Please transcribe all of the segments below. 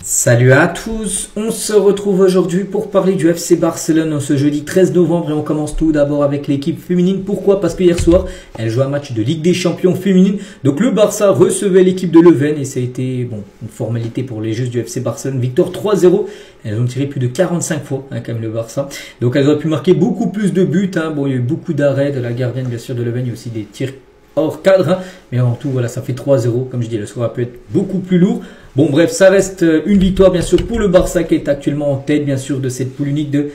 Salut à tous, on se retrouve aujourd'hui pour parler du FC Barcelone ce jeudi 13 novembre et on commence tout d'abord avec l'équipe féminine. Pourquoi? Parce que hier soir, elle joue un match de Ligue des Champions féminine. Donc le Barça recevait l'équipe de Leuven et ça a été une formalité pour les joueuses du FC Barcelone. Victoire 3-0, elles ont tiré plus de 45 fois quand même le Barça. Donc elles auraient pu marquer beaucoup plus de buts. Bon, il y a eu beaucoup d'arrêts de la gardienne bien sûr de Leuven, il y a aussi des tirs hors cadre. Mais en tout, voilà, ça fait 3-0. Comme je dis, le score peut être beaucoup plus lourd. Bon, bref, ça reste une victoire, bien sûr, pour le Barça qui est actuellement en tête, bien sûr, de cette poule unique de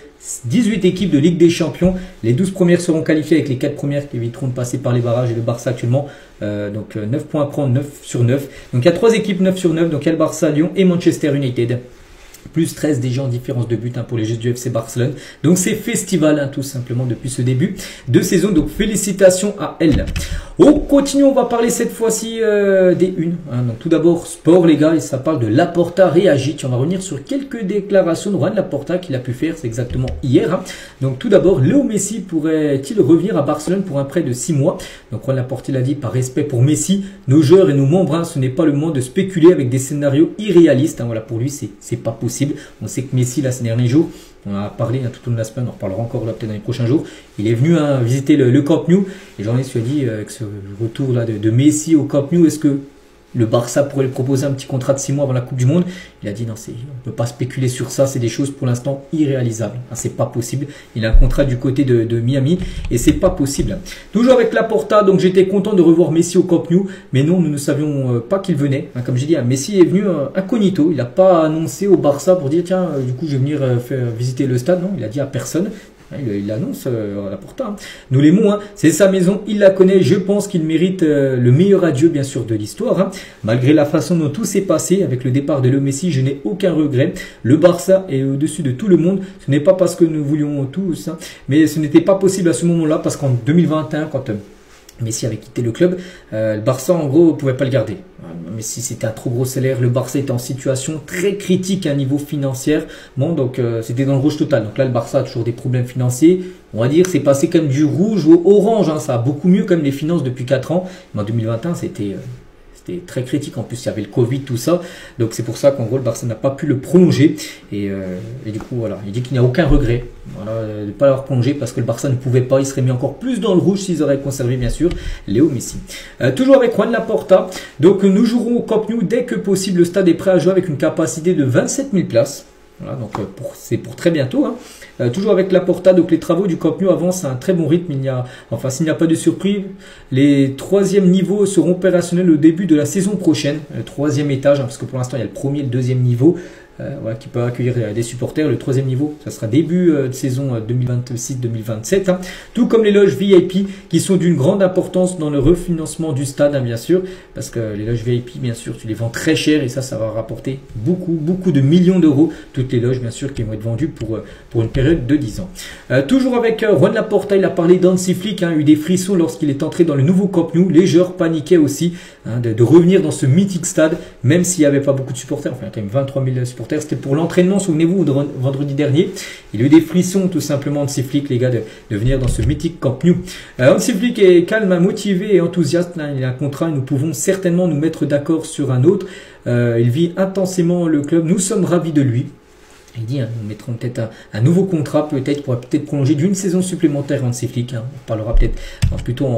18 équipes de Ligue des Champions. Les 12 premières seront qualifiées avec les 4 premières qui éviteront de passer par les barrages. Et le Barça actuellement, 9 points à prendre, 9 sur 9. Donc, il y a 3 équipes 9 sur 9. Donc, il y a le Barça, Lyon et Manchester United. Plus 13 déjà en différence de but pour les joueurs du FC Barcelone. Donc c'est festival tout simplement depuis ce début de saison. Donc félicitations à elle. On continue, on va parler cette fois-ci des unes. Donc tout d'abord sport les gars, et ça parle de Laporta réagit. On va revenir sur quelques déclarations de Juan Laporta qu'il a pu faire, c'est exactement hier. Donc tout d'abord, Léo Messi pourrait-il revenir à Barcelone pour un prêt de 6 mois? Donc Juan Laporta l'a dit, par respect pour Messi, nos joueurs et nos membres, ce n'est pas le moment de spéculer avec des scénarios irréalistes. Voilà, pour lui c'est pas possible. On sait que Messi, là, ces derniers jours, on a parlé tout au long de la semaine, on en reparlera encore là peut-être dans les prochains jours. Il est venu visiter le Camp Nou. Et le journaliste lui a dit, avec ce retour là de Messi au Camp Nou, est-ce que le Barça pourrait lui proposer un petit contrat de 6 mois avant la Coupe du Monde? Il a dit non, on ne peut pas spéculer sur ça, c'est des choses pour l'instant irréalisables. C'est pas possible. Il a un contrat du côté de Miami et c'est pas possible. Toujours avec Laporta, donc j'étais content de revoir Messi au Camp Nou, mais non, nous ne savions pas qu'il venait. Comme j'ai dit, Messi est venu incognito. Il n'a pas annoncé au Barça pour dire tiens, du coup je vais venir visiter le stade. Non, il a dit à personne. Il annonce à Laporta. Nous l'aimons, c'est sa maison, il la connaît. Je pense qu'il mérite le meilleur adieu, bien sûr, de l'histoire. Malgré la façon dont tout s'est passé avec le départ de Léo Messi, je n'ai aucun regret. Le Barça est au-dessus de tout le monde. Ce n'est pas parce que nous voulions tous, mais ce n'était pas possible à ce moment-là parce qu'en 2021, quand Messi avait quitté le club, le Barça en gros ne pouvait pas le garder. Messi c'était un trop gros salaire, le Barça était en situation très critique à un niveau financier. Bon donc c'était dans le rouge total. Donc là le Barça a toujours des problèmes financiers. On va dire c'est passé comme du rouge au orange. Ça a beaucoup mieux comme les finances depuis 4 ans. Mais en 2021 c'était très critique. En plus il y avait le Covid, tout ça. Donc c'est pour ça qu'en gros le Barça n'a pas pu le prolonger. Et du coup voilà, il dit qu'il n'y a aucun regret de ne pas l'avoir prolongé parce que le Barça ne pouvait pas. Il serait mis encore plus dans le rouge s'ils auraient conservé bien sûr Léo Messi. Toujours avec Juan Laporta. Donc nous jouerons au Camp Nou dès que possible. Le stade est prêt à jouer avec une capacité de 27 000 places. Voilà, donc c'est pour très bientôt. Toujours avec Laporta, donc les travaux du Camp Nou avancent à un très bon rythme. S'il n'y a pas de surprise, les 3e niveaux seront opérationnels au début de la saison prochaine. Le 3e étage, parce que pour l'instant il y a le 1er et le 2e niveau. Qui peut accueillir des supporters. Le 3e niveau, ça sera début de saison 2026-2027. Tout comme les loges VIP qui sont d'une grande importance dans le refinancement du stade, bien sûr. Parce que les loges VIP, bien sûr, tu les vends très cher et ça va rapporter beaucoup de millions d'euros. Toutes les loges, bien sûr, qui vont être vendues pour une période de 10 ans. Toujours avec Juan Laporta, il a parlé d'Hansi Flick, eu des frissons lorsqu'il est entré dans le nouveau Camp Nou. Les joueurs paniquaient aussi de revenir dans ce mythique stade, même s'il n'y avait pas beaucoup de supporters. Enfin, il y a quand même 23 000 supporters. C'était pour l'entraînement, souvenez-vous, vendredi dernier. Il a eu des frissons tout simplement Hansi Flick, les gars, de venir dans ce mythique Camp Nou. Hansi Flick est calme, motivé et enthousiaste. Il a un contrat et nous pouvons certainement nous mettre d'accord sur un autre. Il vit intensément le club. Nous sommes ravis de lui. Il dit, nous mettrons peut-être un nouveau contrat, pourra peut-être prolonger d'une saison supplémentaire Hansi Flick. On parlera peut-être plutôt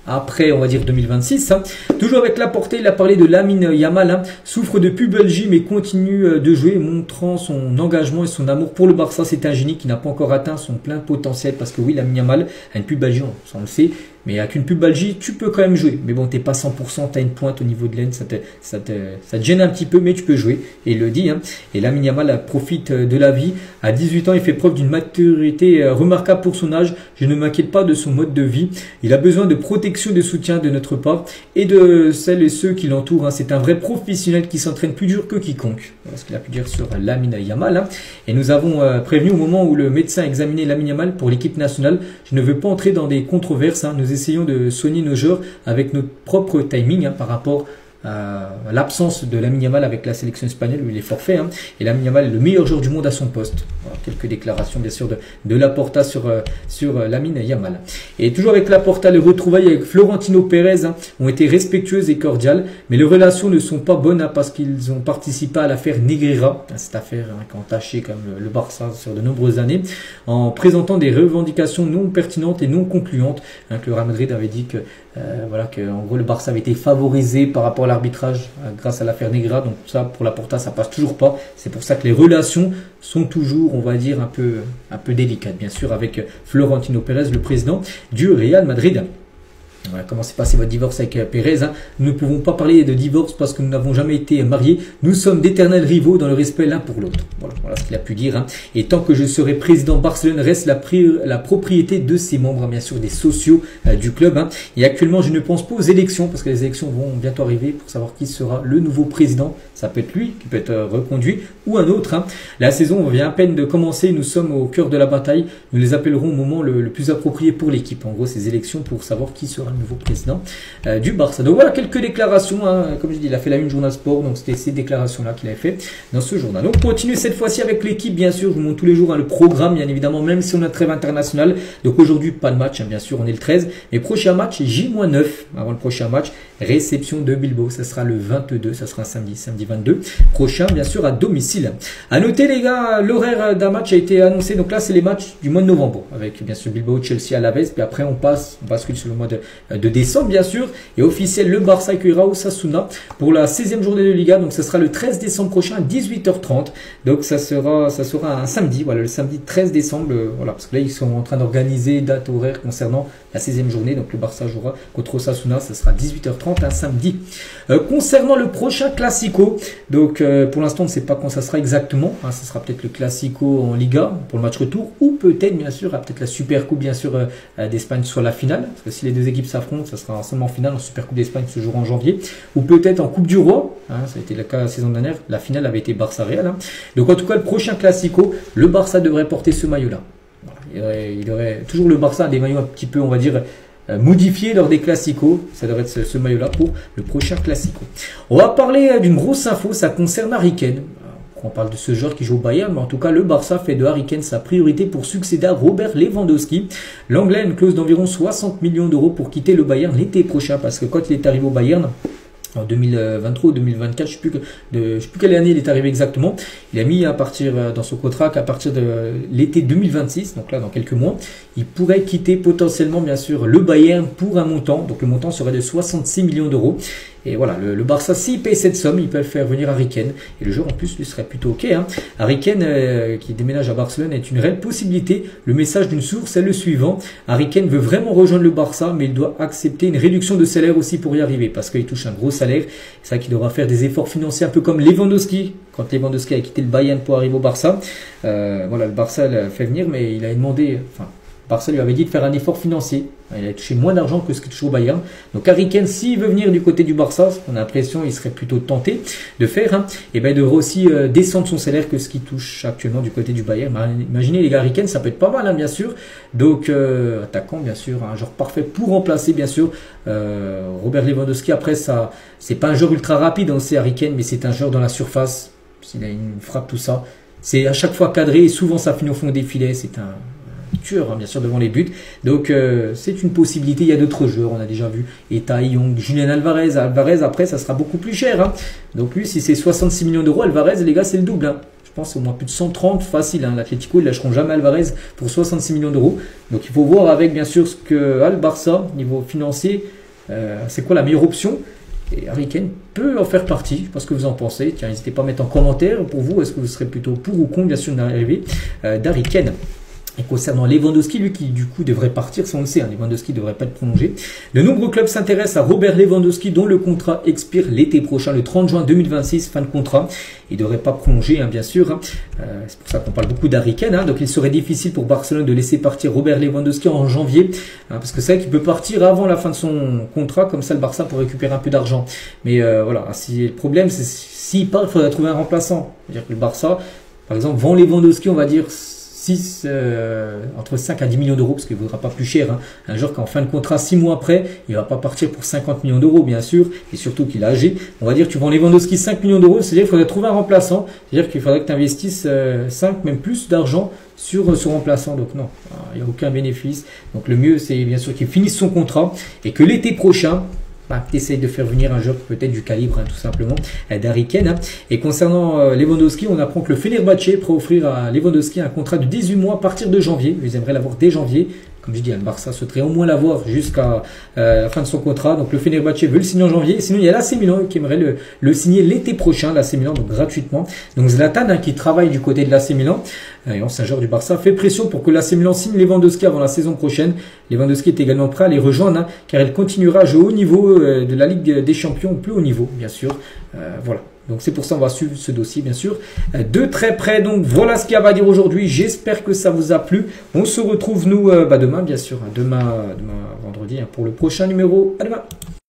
après, on va dire 2026. Toujours avec Laporta, il a parlé de Lamine Yamal. Souffre de pubalgie mais continue de jouer, montrant son engagement et son amour pour le Barça. C'est un génie qui n'a pas encore atteint son plein potentiel parce que oui, Lamine Yamal a une pubalgie, on le sait. Mais avec une pubalgie, tu peux quand même jouer. Mais bon, t'es pas 100%, tu as une pointe au niveau de l'aine, ça te gêne un petit peu, mais tu peux jouer. Et il le dit. Et Lamine Yamal profite de la vie. À 18 ans, il fait preuve d'une maturité remarquable pour son âge. Je ne m'inquiète pas de son mode de vie. Il a besoin de protection, de soutien de notre part et de celles et ceux qui l'entourent. C'est un vrai professionnel qui s'entraîne plus dur que quiconque. Voilà ce qu'il a pu dire sur Lamine Yamal. Et nous avons prévenu au moment où le médecin examinait Lamine Yamal pour l'équipe nationale. Je ne veux pas entrer dans des controverses. Nous essayons de soigner nos joueurs avec notre propre timing par rapport l'absence de Lamine Yamal avec la sélection espagnole, où il est forfait, hein, et Lamine Yamal est le meilleur joueur du monde à son poste. Voilà, quelques déclarations bien sûr de Laporta sur Lamine Yamal. Et toujours avec Laporta, les retrouvailles avec Florentino Pérez ont été respectueuses et cordiales, mais les relations ne sont pas bonnes parce qu'ils ont participé à l'affaire Negreira, cette affaire qui a entaché comme le Barça sur de nombreuses années, en présentant des revendications non pertinentes et non concluantes. Que le Real Madrid avait dit que en gros le Barça avait été favorisé par rapport à l'arbitrage grâce à l'affaire Negreira, donc ça pour Laporta ça passe toujours pas. C'est pour ça que les relations sont toujours, on va dire, un peu délicates, bien sûr, avec Florentino Pérez, le président du Real Madrid. Voilà, comment s'est passé votre divorce avec Pérez, hein. Nous ne pouvons pas parler de divorce parce que nous n'avons jamais été mariés. Nous sommes d'éternels rivaux dans le respect l'un pour l'autre. Voilà ce qu'il a pu dire, hein. Et tant que je serai président, Barcelone reste la propriété de ses membres, bien sûr, des sociaux du club, hein. Et actuellement, je ne pense pas aux élections parce que les élections vont bientôt arriver pour savoir qui sera le nouveau président. Ça peut être lui qui peut être reconduit ou un autre, hein. La saison vient à peine de commencer. Nous sommes au cœur de la bataille. Nous les appellerons au moment le plus approprié pour l'équipe. En gros, ces élections pour savoir qui sera le nouveau président du Barça. Donc voilà quelques déclarations, hein. Comme je dis, il a fait la une Journal Sport, donc c'était ces déclarations là qu'il a fait dans ce journal. Donc on continue cette fois-ci avec l'équipe, bien sûr, je vous montre tous les jours, hein, le programme, bien évidemment, même si on a trêve internationale. Donc aujourd'hui pas de match, hein, bien sûr, on est le 13, mais prochain match J-9 avant le prochain match, réception de Bilbao, ça sera le 22, ça sera un samedi 22 prochain, bien sûr, à domicile. À noter les gars, l'horaire d'un match a été annoncé, donc là c'est les matchs du mois de novembre avec bien sûr Bilbao, Chelsea, Alaves, puis après on bascule sur le mois de décembre, bien sûr, et officiel, le Barça accueillera Osasuna pour la 16e journée de Liga, donc ça sera le 13 décembre prochain à 18h30, donc ça sera un samedi, voilà, le samedi 13 décembre, voilà, parce que là ils sont en train d'organiser date horaire concernant la 16e journée, donc le Barça jouera contre Osasuna, ça sera 18h30 un samedi. Concernant le prochain Classico, donc pour l'instant on ne sait pas quand ça sera exactement, hein, ça sera peut-être le Classico en Liga pour le match retour, ou peut-être bien sûr peut-être la Super Coupe bien sûr d'Espagne sur la finale, parce que si les deux équipes s'affrontent, ça sera seulement en finale en Super Coupe d'Espagne ce jour en janvier, ou peut-être en Coupe du Roi, hein, ça a été le cas la saison dernière, la finale avait été Barça-Real, hein. Donc en tout cas le prochain Classico, le Barça devrait porter ce maillot-là. Voilà, il y aurait toujours le Barça des maillots un petit peu, on va dire, modifiés lors des Classicos. Ça devrait être ce maillot-là pour le prochain Classico. On va parler d'une grosse info, ça concerne Harry Kane. On parle de ce joueur qui joue au Bayern, mais en tout cas, le Barça fait de Harry Kane sa priorité pour succéder à Robert Lewandowski. L'Anglais a une clause d'environ 60 millions d'euros pour quitter le Bayern l'été prochain, parce que quand il est arrivé au Bayern, en 2023 ou 2024, je ne sais plus quelle année il est arrivé exactement. Il a mis à partir dans son contrat qu'à partir de l'été 2026, donc là dans quelques mois, il pourrait quitter potentiellement bien sûr le Bayern pour un montant. Donc le montant serait de 66 millions d'euros. Et voilà, le Barça, s'il paye cette somme, ils peuvent faire venir Harry Kane. Et le joueur en plus lui serait plutôt ok, hein. Harry Kane qui déménage à Barcelone est une réelle possibilité. Le message d'une source est le suivant: Harry Kane veut vraiment rejoindre le Barça, mais il doit accepter une réduction de salaire aussi pour y arriver, parce qu'il touche un gros salaire. C'est vrai qu'il devra faire des efforts financiers un peu comme Lewandowski. Quand Lewandowski a quitté le Bayern pour arriver au Barça, voilà, le Barça l'a fait venir, mais il a demandé, Barça lui avait dit de faire un effort financier. Il a touché moins d'argent que ce qu'il touche au Bayern. Donc Harry Kane, s'il veut venir du côté du Barça, on a l'impression qu'il serait plutôt tenté de faire, hein, et ben il devrait aussi descendre son salaire que ce qu'il touche actuellement du côté du Bayern. Imaginez les gars, Harry Kane, ça peut être pas mal, hein, bien sûr. Donc attaquant, bien sûr, un joueur parfait pour remplacer, bien sûr, Robert Lewandowski. Après, ça, c'est pas un joueur ultra rapide, on sait Harry Kane, mais c'est un joueur dans la surface. S'il a une frappe, tout ça, c'est à chaque fois cadré et souvent ça finit au fond des filets. C'est un tueur, hein, bien sûr, devant les buts. Donc c'est une possibilité. Il y a d'autres joueurs, on a déjà vu Eta, Young, Julian Alvarez. Alvarez, après, ça sera beaucoup plus cher, hein. Donc lui, si c'est 66 millions d'euros, Alvarez, les gars, c'est le double, hein. Je pense au moins plus de 130 facile, hein. L'Atlético, ils ne lâcheront jamais Alvarez pour 66 millions d'euros. Donc il faut voir avec, bien sûr, ce que a le Barça, niveau financier, c'est quoi la meilleure option. Et Harry Kane peut en faire partie. Je ne sais pas ce que vous en pensez. Tiens, n'hésitez pas à mettre en commentaire pour vous. Est-ce que vous serez plutôt pour ou contre, bien sûr, une arrivée d'Harry Kane. Et concernant Lewandowski, lui qui du coup devrait partir, ça on le sait, hein, Lewandowski ne devrait pas être prolongé. De nombreux clubs s'intéressent à Robert Lewandowski, dont le contrat expire l'été prochain, le 30 juin 2026, fin de contrat. Il ne devrait pas prolonger, hein, bien sûr. Hein. C'est pour ça qu'on parle beaucoup d'Harry Kane, hein. Donc il serait difficile pour Barcelone de laisser partir Robert Lewandowski en janvier, hein, parce que c'est vrai qu'il peut partir avant la fin de son contrat, comme ça le Barça pour récupérer un peu d'argent. Mais voilà, si le problème, c'est s'il part, il faudrait trouver un remplaçant. C'est-à-dire que le Barça, par exemple, vend Lewandowski, on va dire, entre 5 à 10 millions d'euros, parce qu'il ne vaudra pas plus cher. Hein. Un joueur qui en fin de contrat 6 mois après, il ne va pas partir pour 50 millions d'euros, bien sûr, et surtout qu'il est âgé. On va dire que tu vends Lewandowski 5 millions d'euros, c'est-à-dire qu'il faudrait trouver un remplaçant, c'est-à-dire qu'il faudrait que tu investisses 5, même plus d'argent sur ce remplaçant. Donc non, il n'y a aucun bénéfice. Donc le mieux, c'est bien sûr qu'il finisse son contrat et que l'été prochain, tu essayes de faire venir un joueur peut-être du calibre, hein, tout simplement, d'Harry Kane. Hein. Et concernant Lewandowski, on apprend que le Fenerbahçe est prêt à offrir à Lewandowski un contrat de 18 mois à partir de janvier. Ils aimeraient l'avoir dès janvier. Comme je dis, le Barça souhaiterait au moins l'avoir jusqu'à la fin de son contrat. Donc le Fenerbahçe veut le signer en janvier. Sinon, il y a l'AC Milan qui aimerait le signer l'été prochain, l'AC Milan, donc gratuitement. Donc Zlatan, hein, qui travaille du côté de l'AC Milan, ancien joueur du Barça, fait pression pour que l'AC Milan signe Lewandowski avant la saison prochaine. Lewandowski est également prêt à les rejoindre, hein, car il continuera à jouer au haut niveau de la Ligue des Champions, au plus haut niveau, bien sûr. Voilà. Donc c'est pour ça qu'on va suivre ce dossier, bien sûr, de très près. Donc voilà ce qu'il y a à dire aujourd'hui. J'espère que ça vous a plu. On se retrouve, nous, demain, bien sûr. Demain vendredi, hein, pour le prochain numéro. À demain.